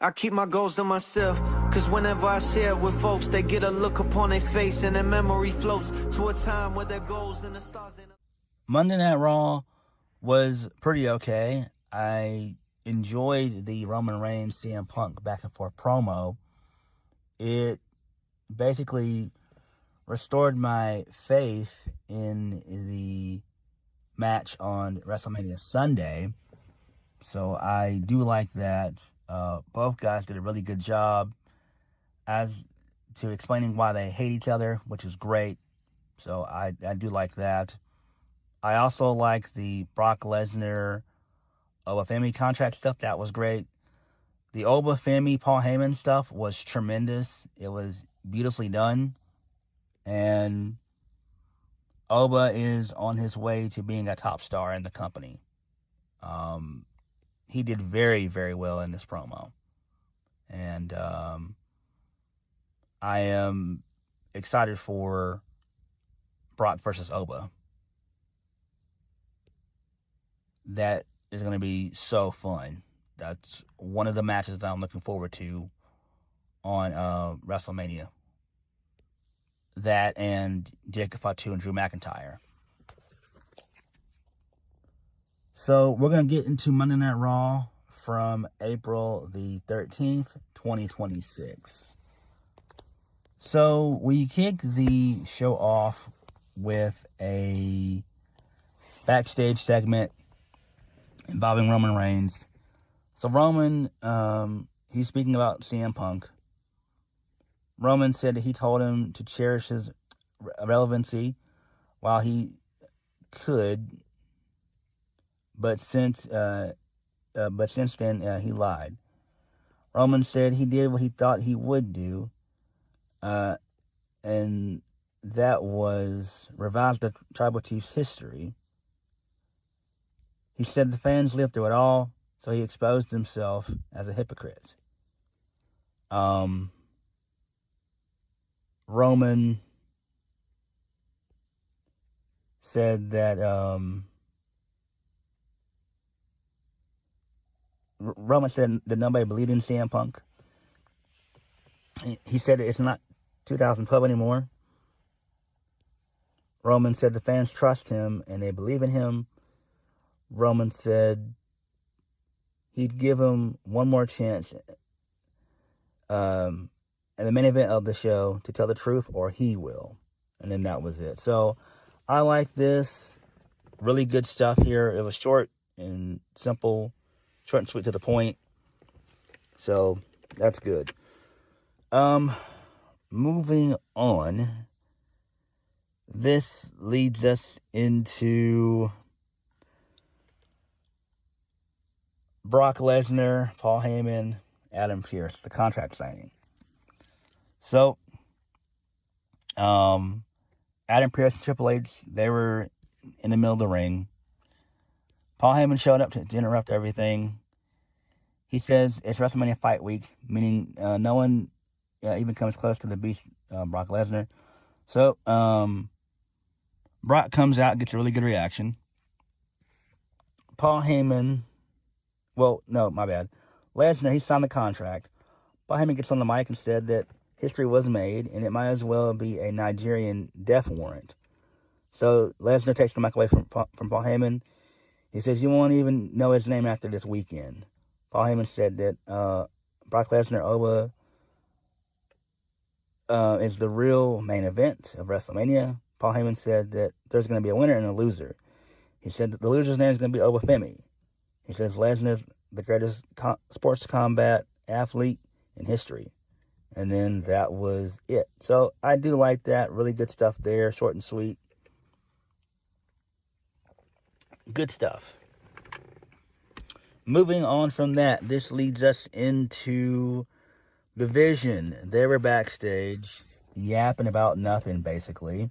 I keep my goals to myself, cause whenever I share it with folks, they get a look upon their face and their memory floats to a time where their goals and the stars ain't... Monday Night Raw was pretty okay. I enjoyed the Roman Reigns CM Punk back and forth promo. It basically restored my faith in the match on WrestleMania Sunday. So I do like that. Both guys did a really good job as to explaining why they hate each other, which is great. So I do like that. I also like the Brock Lesnar, Oba Femi contract stuff. That was great. The Oba Femi, Paul Heyman stuff was tremendous. It was beautifully done. And Oba is on his way to being a top star in the company. He did very, very well in this promo. And I am excited for Brock versus Oba. That is going to be so fun. That's one of the matches that I'm looking forward to on WrestleMania. That and Jacob Fatu and Drew McIntyre. So we're going to get into Monday Night Raw from April the 13th, 2026. So we kick the show off with a backstage segment involving Roman Reigns. So Roman, he's speaking about CM Punk. Roman said that he told him to cherish his relevancy while he could, but since then he lied. Roman said he did what he thought he would do, and that was revise the Tribal Chief's history. He said the fans lived through it all, so he exposed himself as a hypocrite. Roman said that nobody believed in CM Punk. He said it's not 2012 anymore. Roman said the fans trust him and they believe in him. Roman said he'd give him one more chance in the main event of the show to tell the truth, or he will. And then that was it. So I like this. Really good stuff here. It was short and simple, short and sweet to the point. So that's good. Moving on. This leads us into Brock Lesnar, Paul Heyman, Adam Pearce, the contract signing. So, Adam Pearce and Triple H, they were in the middle of the ring. Paul Heyman showed up to interrupt everything. He says it's WrestleMania Fight Week, meaning no one even comes close to the beast, Brock Lesnar. So, Brock comes out and gets a really good reaction. Paul Heyman, Lesnar, he signed the contract. Paul Heyman gets on the mic and said that history was made, and it might as well be a Nigerian death warrant. So Lesnar takes the mic away from Paul Heyman. He says, you won't even know his name after this weekend. Paul Heyman said that Brock Lesnar, Oba, is the real main event of WrestleMania. Paul Heyman said that there's going to be a winner and a loser. He said that the loser's name is going to be Oba Femi. He says Lesnar's the greatest sports combat athlete in history. And then that was it. So I do like that. Really good stuff there. Short and sweet. Good stuff. Moving on from that, this leads us into the Vision. They were backstage yapping about nothing, basically.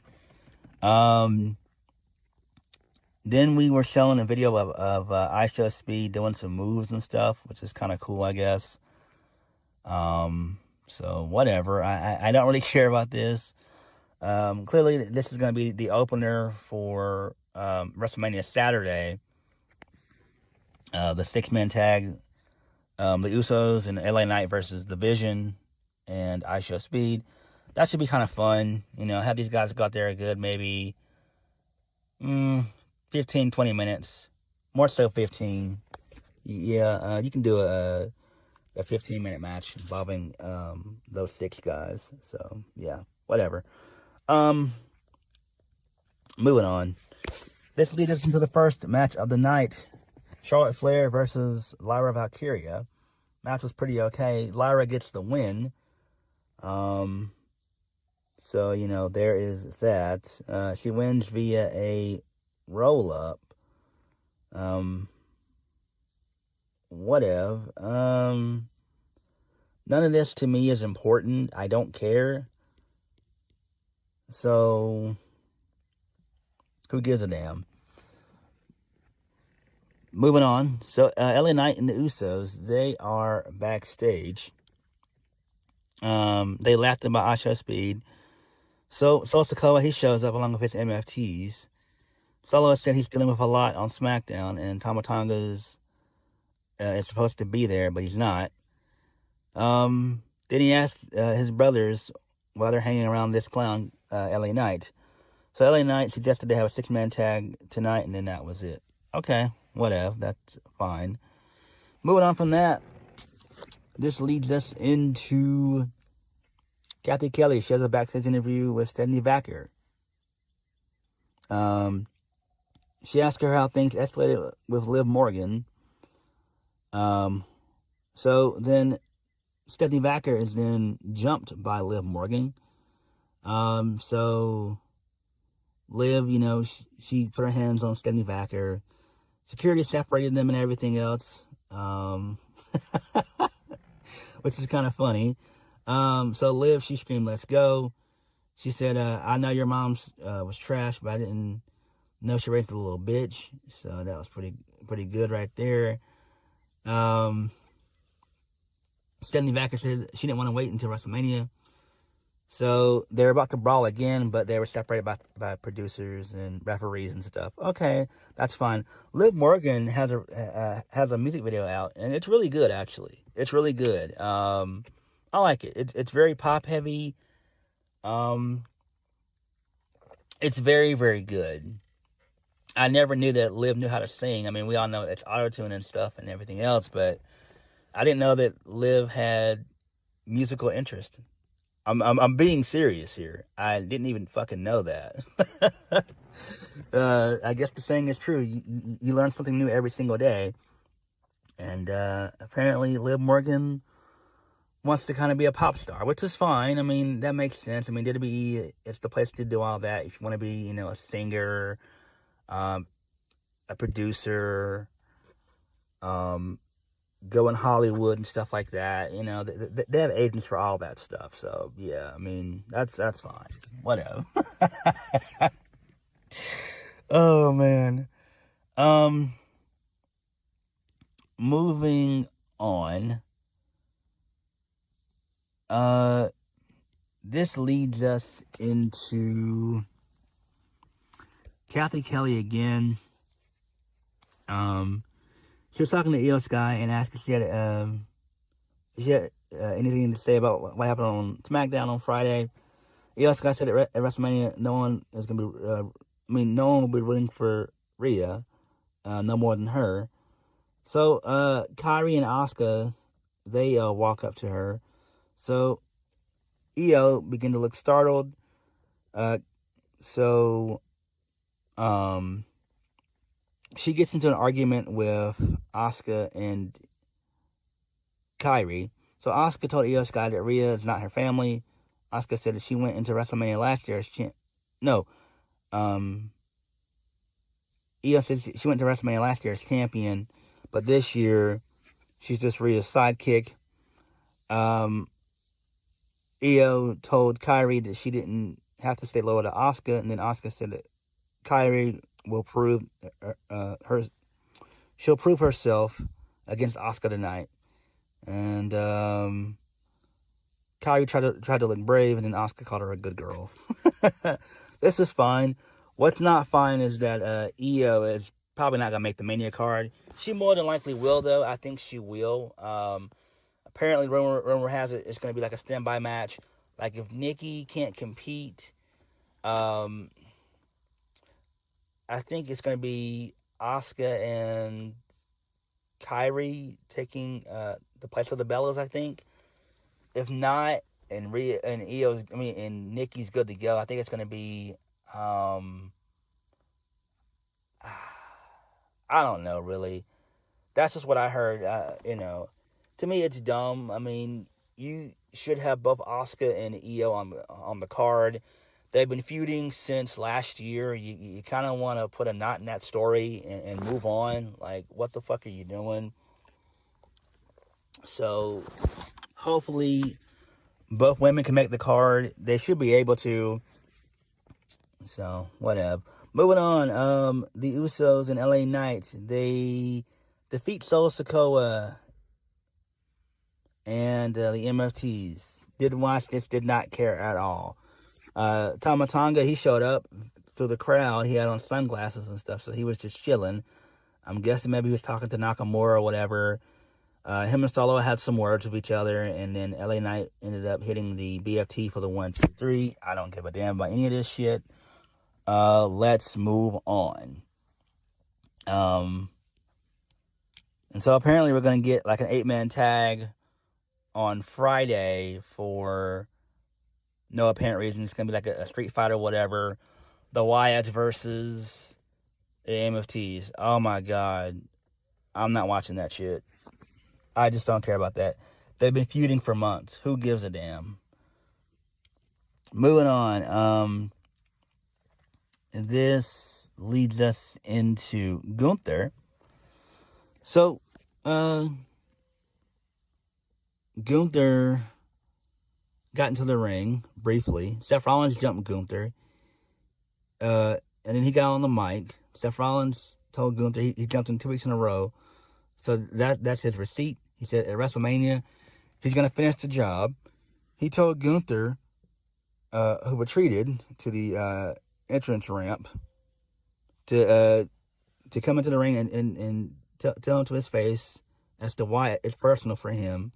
Then we were showing a video of iShowSpeed doing some moves and stuff, which is kind of cool, I guess. So whatever. I don't really care about this. Clearly, this is going to be the opener for WrestleMania Saturday. The six-man tag The Usos and LA Knight versus The Vision and I Show Speed. That should be kind of fun. Have these guys go out there good, maybe 15, 20 minutes. More so 15. Yeah, you can do a 15-minute match involving those 6 guys. So, yeah, whatever. Moving on. This leads us into the first match of the night. Charlotte Flair versus Lyra Valkyria. Match was pretty okay. Lyra gets the win. So, there is that. She wins via a roll-up. Whatever. None of this to me is important. I don't care. So, who gives a damn? Moving on. So, LA Knight and the Usos, they are backstage. They laughed about I Show Speed. So, Sikoa, he shows up along with his MFTs. Solo said he's dealing with a lot on SmackDown, and Tama Tonga's is supposed to be there, but he's not. Then he asked his brothers why they're hanging around this clown, LA Knight. So LA Knight suggested they have a 6-man tag tonight, and then that was it. Okay, whatever, that's fine. Moving on from that, this leads us into Kathy Kelly. She has a backstage interview with Stephanie Vaquer. She asked her how things escalated with Liv Morgan. So then Stephanie Vaquer is then jumped by Liv Morgan. So Liv, she put her hands on Stephanie Vaquer. Security separated them and everything else. Which is kind of funny. So Liv, she screamed, "Let's go." She said, "I know your mom's was trash, but I didn't know she raised a little bitch." So that was pretty good right there. Stephanie Vaquer said she didn't want to wait until WrestleMania. So they're about to brawl again, but they were separated by producers and referees and stuff. Okay, that's fine. Liv Morgan has a music video out, and it's really good, actually. It's really good. I like it. It's very pop heavy. It's very, very good. I never knew that Liv knew how to sing. I mean, we all know it's auto-tune and stuff and everything else, but I didn't know that Liv had musical interest. I'm being serious here. I didn't even fucking know that. I guess the saying is true. You learn something new every single day. And apparently Liv Morgan wants to kind of be a pop star, which is fine. I mean, that makes sense. I mean, WWE, it's the place to do all that. If you want to be, a singer, a producer, go in Hollywood and stuff like that. They have agents for all that stuff. So yeah, I mean, that's fine. Whatever. Oh man. Moving on. This leads us into Kathy Kelly again. She was talking to Io Sky and asked if she had anything to say about what happened on SmackDown on Friday. Io Sky said at WrestleMania, no one will be rooting for Rhea, no more than her. So, Kairi and Asuka, they walk up to her. So, Io began to look startled. She gets into an argument with Asuka and Kairi. So Asuka told Io Sky that Rhea is not her family. Asuka said that she went into WrestleMania last year as Io said she went to WrestleMania last year as champion, but this year she's just Rhea's sidekick. Io told Kairi that she didn't have to stay loyal to Asuka, and then Asuka said that Kairi will prove she'll prove herself against Asuka tonight. And Kairi tried to look brave, and then Asuka called her a good girl. This is fine. What's not fine is that Io is probably not going to make the Mania card. She more than likely will, though. I think she will. Apparently, rumor has it it's going to be like a standby match. Like, if Nikki can't compete, I think it's going to be Asuka and Kairi taking the place of the Bellas, I think. If not, and Nikki's good to go, I think it's going to be, I don't know, really. That's just what I heard, To me, it's dumb. I mean, you should have both Asuka and Io on the card. They've been feuding since last year. You kind of want to put a knot in that story and move on. Like, what the fuck are you doing? So, hopefully, both women can make the card. They should be able to. So, whatever. Moving on. The Usos and LA Knight. They defeat Solo Sikoa and the MFTs. Didn't watch this. Did not care at all. Tama Tonga, he showed up through the crowd. He had on sunglasses and stuff, so he was just chilling. I'm guessing maybe he was talking to Nakamura or whatever. Him and Solo had some words with each other, and then LA Knight ended up hitting the BFT for the 1, 2, 3. I don't give a damn about any of this shit. Let's move on. And so apparently we're going to get like an 8-man tag on Friday for no apparent reason. It's going to be like a street fight or whatever. The Wyatts versus the MFTs. Oh my God. I'm not watching that shit. I just don't care about that. They've been feuding for months. Who gives a damn? Moving on. This leads us into Gunther. So, Gunther got into the ring briefly. Seth Rollins jumped Gunther. And then he got on the mic. Seth Rollins told Gunther he jumped him 2 weeks in a row. So that's his receipt. He said at WrestleMania, he's going to finish the job. He told Gunther, who retreated to the entrance ramp, to come into the ring and tell him to his face as to why it's personal for him.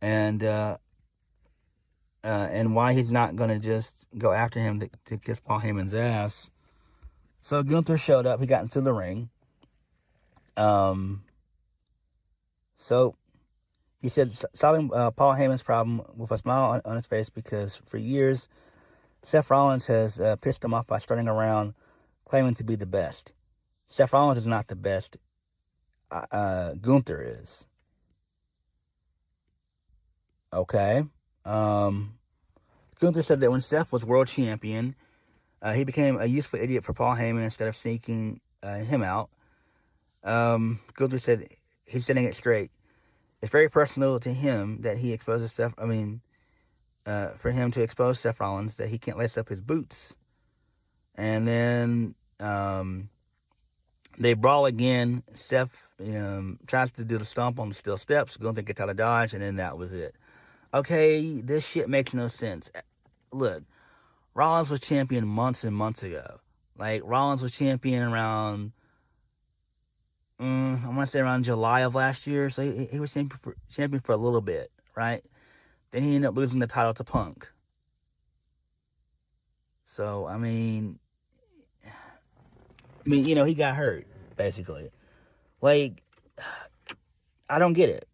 And why he's not going to just go after him to kiss Paul Heyman's ass. So Gunther showed up. He got into the ring. So he said solving Paul Heyman's problem with a smile on his face because for years, Seth Rollins has pissed him off by strutting around claiming to be the best. Seth Rollins is not the best. Gunther is. Okay. Gunther said that when Seth was world champion, he became a useful idiot for Paul Heyman instead of sneaking him out. Gunther said he's setting it straight. It's very personal to him that he exposes Seth. For him to expose Seth Rollins that he can't lace up his boots. And then they brawl again. Seth tries to do the stomp on the steel steps. Gunther gets out of dodge, and then that was it. Okay, this shit makes no sense. Look, Rollins was champion months and months ago. Like, Rollins was champion around, I want to say around July of last year. So he was champion for a little bit, right? Then he ended up losing the title to Punk. So, I mean, he got hurt, basically. Like, I don't get it.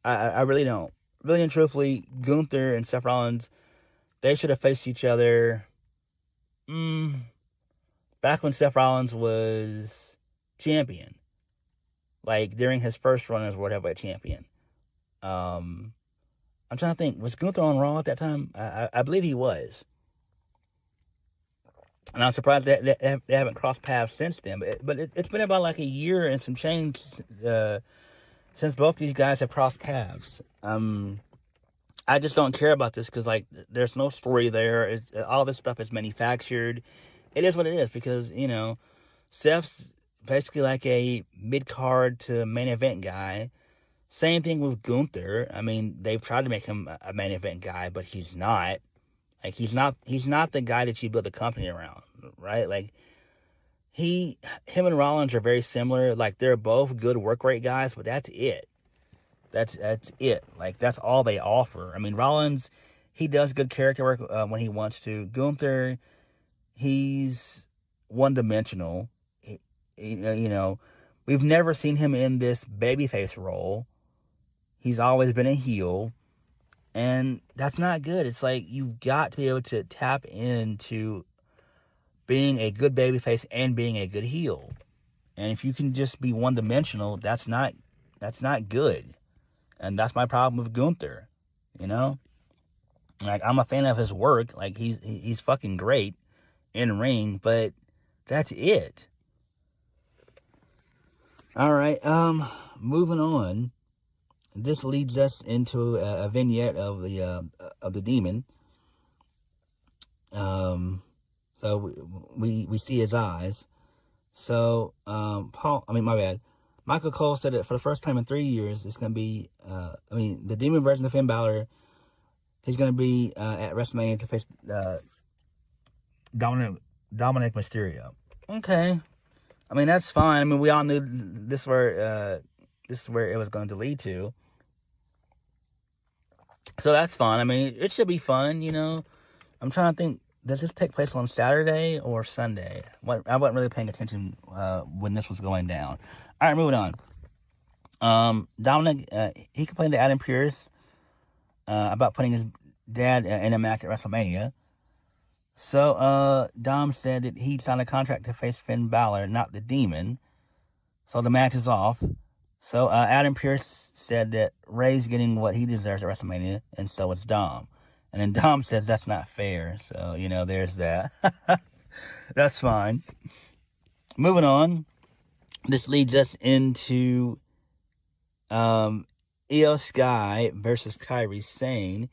I really don't. Really and truthfully, Gunther and Seth Rollins, they should have faced each other back when Seth Rollins was champion. Like, during his first run as World Heavyweight Champion. I'm trying to think. Was Gunther on Raw at that time? I believe he was. And I'm surprised that they haven't crossed paths since then. But it's been about like a year and some change since both these guys have crossed paths. I just don't care about this because, like, there's no story there. All this stuff is manufactured. It is what it is because, Seth's basically like a mid-card to main event guy. Same thing with Gunther. I mean, they've tried to make him a main event guy, but he's not. Like, he's not the guy that you build a company around, right? Like, him and Rollins are very similar. Like, they're both good work rate guys, but that's it. That's it. Like, that's all they offer. I mean, Rollins, he does good character work when he wants to. Gunther, he's one-dimensional. You know, we've never seen him in this babyface role. He's always been a heel, and that's not good. It's like, you've got to be able to tap into being a good babyface and being a good heel. And if you can just be one-dimensional, that's not good. And that's my problem with Gunther, you know? Like, I'm a fan of his work. Like, he's fucking great in ring, but that's it. All right, moving on. This leads us into a vignette of the Demon. So we see his eyes. So Michael Cole said that for the first time in 3 years, it's going to be, the Demon version of Finn Balor, he's going to be at WrestleMania to face Dominic Mysterio. Okay. I mean, that's fine. I mean, we all knew this is where it was going to lead to. So that's fine. I mean, it should be fun, you know. I'm trying to think, does this take place on Saturday or Sunday? I wasn't really paying attention when this was going down. All right, moving on. Dominic, he complained to Adam Pearce about putting his dad in a match at WrestleMania. So Dom said that he signed a contract to face Finn Balor, not the Demon. So the match is off. So Adam Pearce said that Ray's getting what he deserves at WrestleMania, and so is Dom. And then Dom says that's not fair. So, you know, there's that. That's fine. Moving on. This leads us into Io Sky versus Kairi Sane.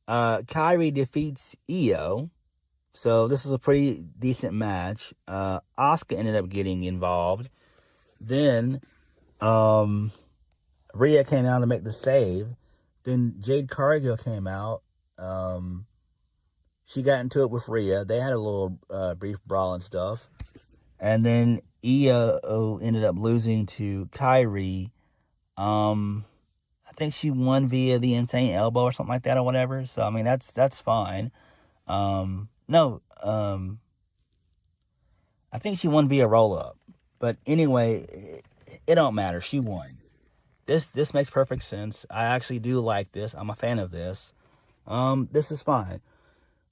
Kairi defeats Io. So this is a pretty decent match. Asuka ended up getting involved. Then Rhea came out to make the save. Then Jade Cargill came out. She got into it with Rhea. They had a little brief brawl and stuff. And then Io ended up losing to Kairi. I think she won via the insane elbow or something like that or whatever. So, I mean, that's fine. I think she won via roll-up. But anyway, it don't matter. She won. This makes perfect sense. I actually do like this. I'm a fan of this. This is fine.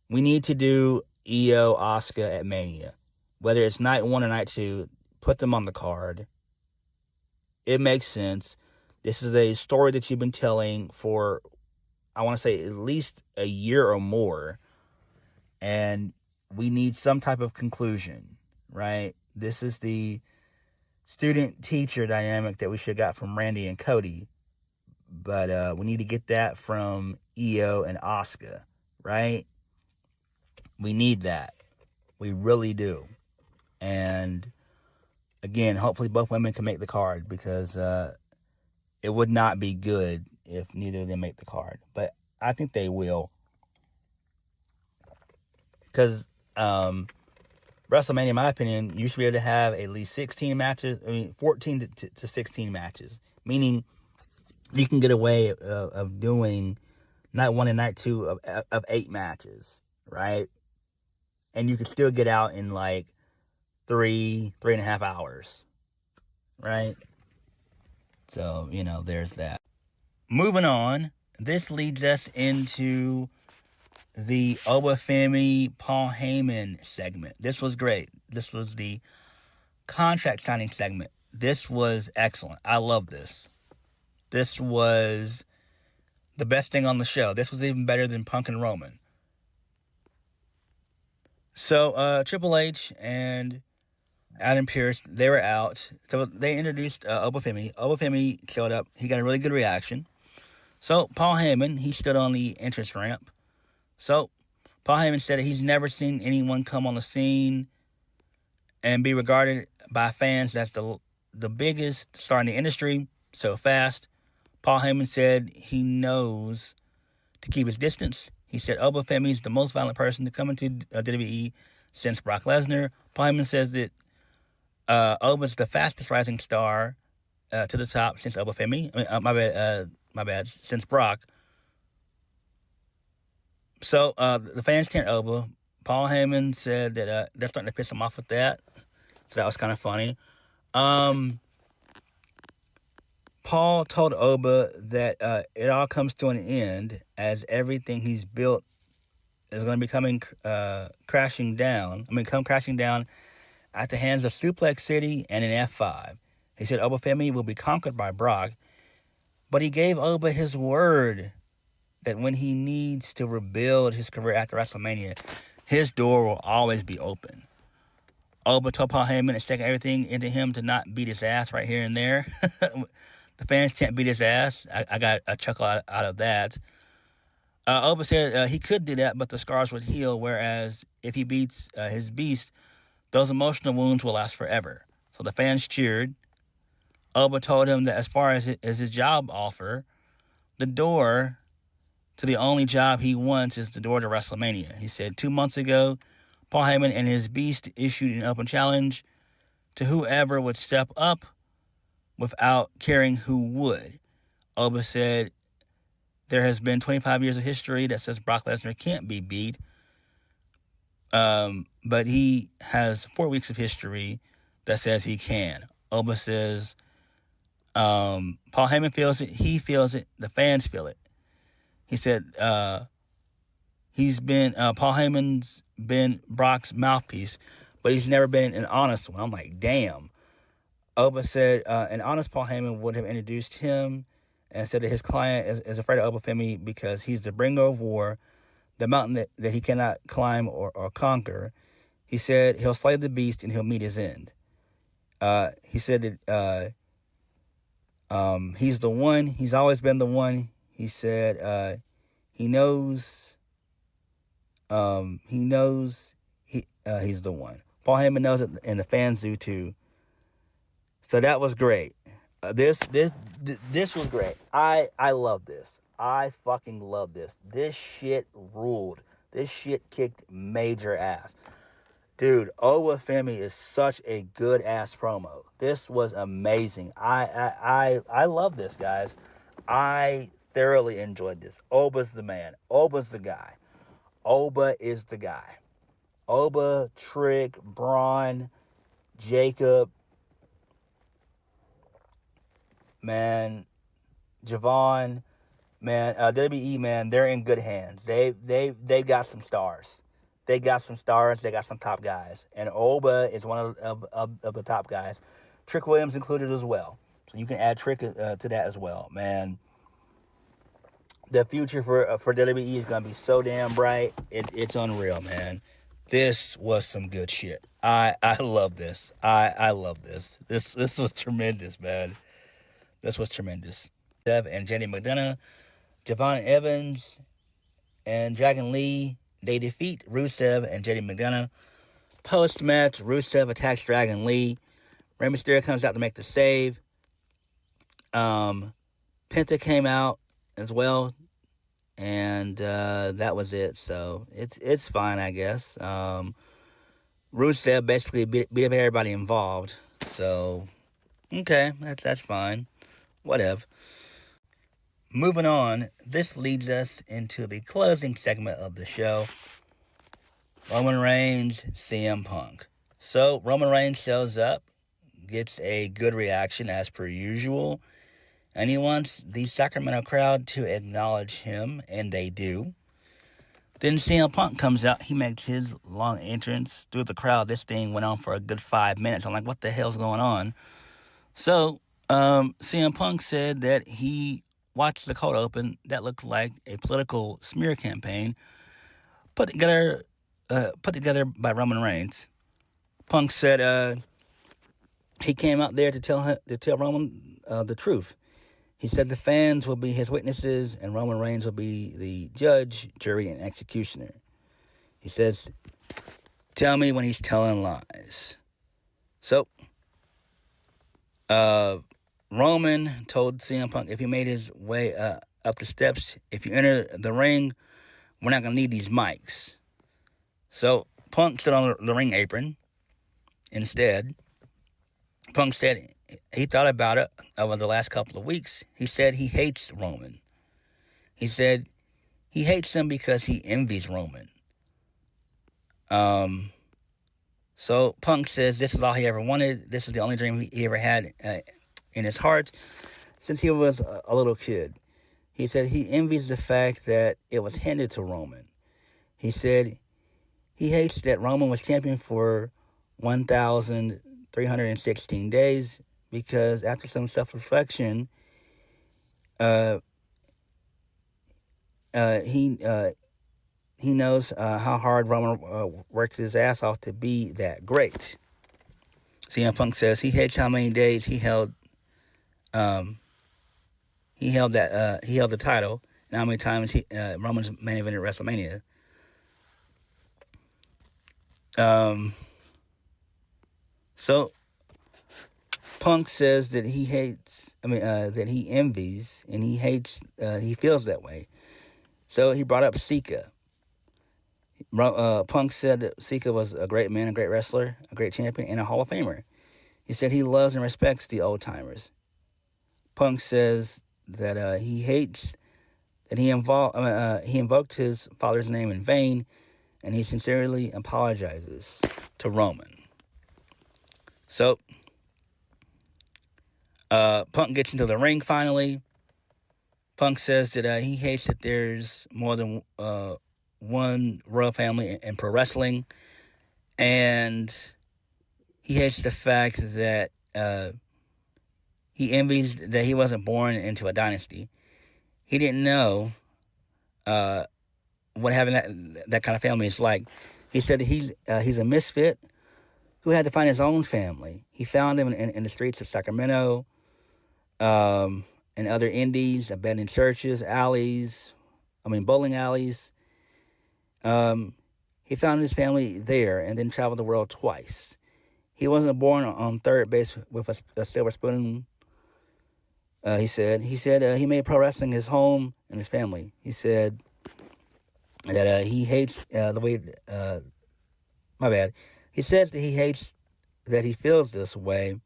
We need to do Io, Asuka at Mania. Whether it's night 1 or night 2, put them on the card. It makes sense. This is a story that you've been telling for, I want to say, at least a year or more. And we need some type of conclusion, right? This is the student-teacher dynamic that we should have got from Randy and Cody. But we need to get that from Io and Asuka, right? We need that. We really do. And again, hopefully both women can make the card, because it would not be good if neither of them make the card. But I think they will. Because WrestleMania, in my opinion, you should be able to have at least 16 matches. 14 to 16 matches. Meaning you can get away of doing night 1 and night 2 of 8 matches, right? And you could still get out in like 3.5 hours, right? So, you know, there's that. Moving on, this leads us into the Oba Femi Paul Heyman segment. This was great. This was the contract signing segment. This was excellent. I love this. This was the best thing on the show. This was even better than Punk and Roman. So, Triple H and Adam Pearce, they were out. So they introduced Oba Femi. Oba Femi showed up. He got a really good reaction. So Paul Heyman, he stood on the entrance ramp. So Paul Heyman said that he's never seen anyone come on the scene and be regarded by fans as the biggest star in the industry so fast. Paul Heyman said he knows to keep his distance. He said Oba Femi is the most violent person to come into WWE since Brock Lesnar. Paul Heyman says that Oba's the fastest rising star to the top since Oba Femi. I mean, my bad, since Brock. So the fans chant Oba. Paul Heyman said that they're starting to piss him off with that. So that was kind of funny. Paul told Oba that it all comes to an end as everything he's built is going to be coming crashing down. Come crashing down at the hands of Suplex City and an F5. He said Oba Femi will be conquered by Brock, but he gave Oba his word that when he needs to rebuild his career after WrestleMania, his door will always be open. Oba told Paul Heyman to stick everything into him to not beat his ass right here and there. The fans can't beat his ass. I got a chuckle out of that. Oba said he could do that, but the scars would heal, whereas if he beats his beast, those emotional wounds will last forever. So the fans cheered. Oba told him that as far as his job offer, the door to the only job he wants is the door to WrestleMania. He said 2 months ago, Paul Heyman and his beast issued an open challenge to whoever would step up without caring who would. Oba said there has been 25 years of history that says Brock Lesnar can't be beat, but he has 4 weeks of history that says he can. Oba says Paul Heyman feels it, he feels it, the fans feel it. He said Paul Heyman's been Brock's mouthpiece, but he's never been an honest one. I'm like, damn. Oba said an honest Paul Heyman would have introduced him and said that his client is afraid of Oba Femi because he's the bringer of war, the mountain that he cannot climb or conquer. He said he'll slay the beast and he'll meet his end. He said that he's the one. He's always been the one. He said he knows he's the one. Paul Heyman knows it, and the fans do too. So that was great. This was great. I love this. I fucking love this. This shit ruled. This shit kicked major ass. Dude, Oba Femi is such a good ass promo. This was amazing. I love this, guys. I thoroughly enjoyed this. Oba's the man. Oba's the guy. Oba is the guy. Oba, Trick, Braun, Jacob, man, Javon, man, WWE, man, they're in good hands. They've got some stars. They got some stars. They got some top guys. And Oba is one of the top guys. Trick Williams included as well. So you can add Trick to that as well, man. The future for WWE is going to be so damn bright. It's unreal, man. This was some good shit. I love this. I love this. This was tremendous, man. This was tremendous. Dev and Jenny McDonough, Javon Evans, and Dragon Lee, they defeat Rusev and Jenny McDonough. Post-match, Rusev attacks Dragon Lee. Rey Mysterio comes out to make the save. Penta came out as well, and that was it. So it's fine, I guess. Rusev basically beat up everybody involved. So okay, that's fine. Whatever. Moving on, this leads us into the closing segment of the show. Roman Reigns, CM Punk. So Roman Reigns shows up, gets a good reaction as per usual, and he wants the Sacramento crowd to acknowledge him, and they do. Then CM Punk comes out. He makes his long entrance through the crowd. This thing went on for a good 5 minutes. I'm like, what the hell's going on? So CM Punk said that he watched the cold open that looked like a political smear campaign put together by Roman Reigns. Punk said he came out there to tell Roman the truth. He said the fans will be his witnesses and Roman Reigns will be the judge, jury, and executioner. He says, tell me when he's telling lies. So, Roman told CM Punk if he made his way up the steps, if you enter the ring, we're not going to need these mics. So Punk stood on the ring apron instead. Punk said he thought about it over the last couple of weeks. He said he hates Roman. He said he hates him because he envies Roman. So Punk says this is all he ever wanted. This is the only dream he ever had in his heart since he was a little kid. He said he envies the fact that it was handed to Roman. He said he hates that Roman was champion for 1,316 days because after some self-reflection, he knows how hard Roman worked his ass off to be that great. CM Punk says he hates how many days he held the title and how many times Roman's main evented WrestleMania. So Punk says that he hates. That he envies and he hates. He feels that way. So he brought up Sika. Punk said that Sika was a great man, a great wrestler, a great champion, and a Hall of Famer. He said he loves and respects the old timers. Punk says that he hates that he invoked his father's name in vain, and he sincerely apologizes to Roman. So Punk gets into the ring finally. Punk says that he hates that there's more than one royal family in pro wrestling, and he hates the fact that he envies that he wasn't born into a dynasty. He didn't know what having that kind of family is like. He said that he's a misfit who had to find his own family. He found him in the streets of Sacramento, and other indies, abandoned churches, bowling alleys. He found his family there and then traveled the world twice. He wasn't born on third base with a silver spoon. He said he made pro wrestling his home and his family. He said that he hates the way. My bad. He says that he hates that he feels this way,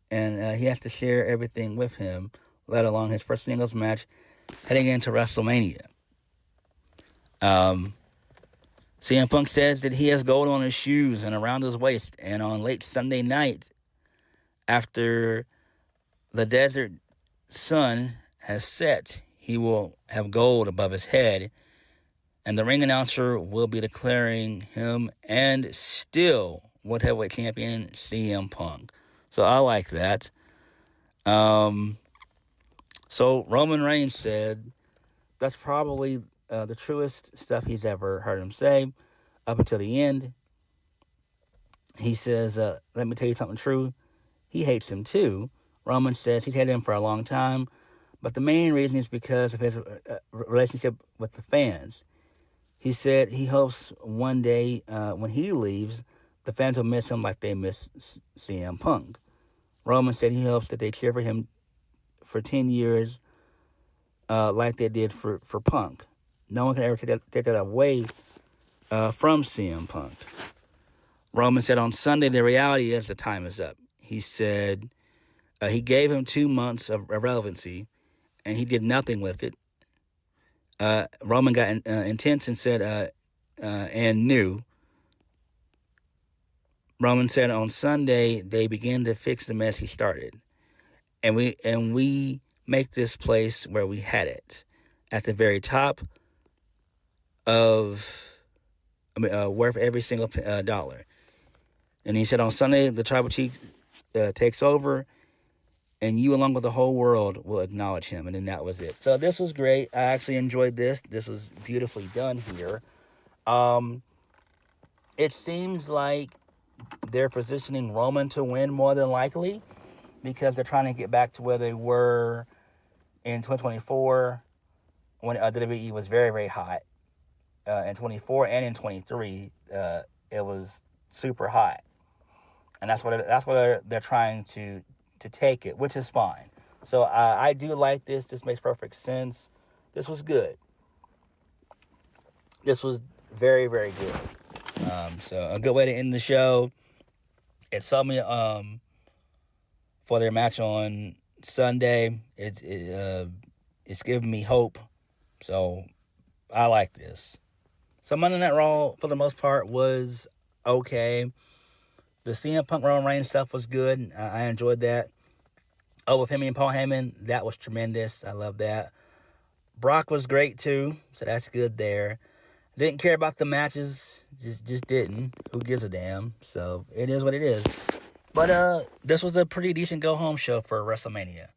and he has to share everything with him, let alone his first singles match heading into WrestleMania. CM Punk says that he has gold on his shoes and around his waist, and on late Sunday night, after the desert sun has set, he will have gold above his head, and the ring announcer will be declaring him and still World Heavyweight Champion CM Punk. So I like that. So Roman Reigns said that's probably the truest stuff he's ever heard him say up until the end. He says, let me tell you something true. He hates him too. Roman says he's hated him for a long time, but the main reason is because of his relationship with the fans. He said he hopes one day when he leaves, the fans will miss him like they miss CM Punk. Roman said he hopes that they cheer for him for 10 years like they did for Punk. No one can ever take that away from CM Punk. Roman said on Sunday, the reality is the time is up. He said he gave him 2 months of relevancy, and he did nothing with it. Roman got intense and said, and knew. Roman said on Sunday, they began to fix the mess he started. And we make this place where we had it, at the very top of, worth every single dollar. And he said on Sunday, the tribal chief takes over, and you, along with the whole world, will acknowledge him. And then that was it. So this was great. I actually enjoyed this. This was beautifully done here. It seems like they're positioning Roman to win more than likely, because they're trying to get back to where they were in 2024 when WWE was very, very hot. In 24 and in 23, it was super hot. And that's what they're trying to take it, which is fine. So I do like this. This makes perfect sense. This was good. This was very, very good. So a good way to end the show. It saw me for their match on Sunday. It's giving me hope. So I like this. So Monday Night Raw, for the most part, was okay. The CM Punk Roman Reigns stuff was good. I enjoyed that. Oba Femi and Paul Heyman, that was tremendous. I love that. Brock was great too, so that's good there. Didn't care about the matches, just didn't. Who gives a damn? So it is what it is. But this was a pretty decent go-home show for WrestleMania.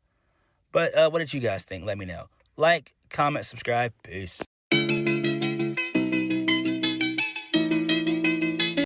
But what did you guys think? Let me know. Like, comment, subscribe. Peace.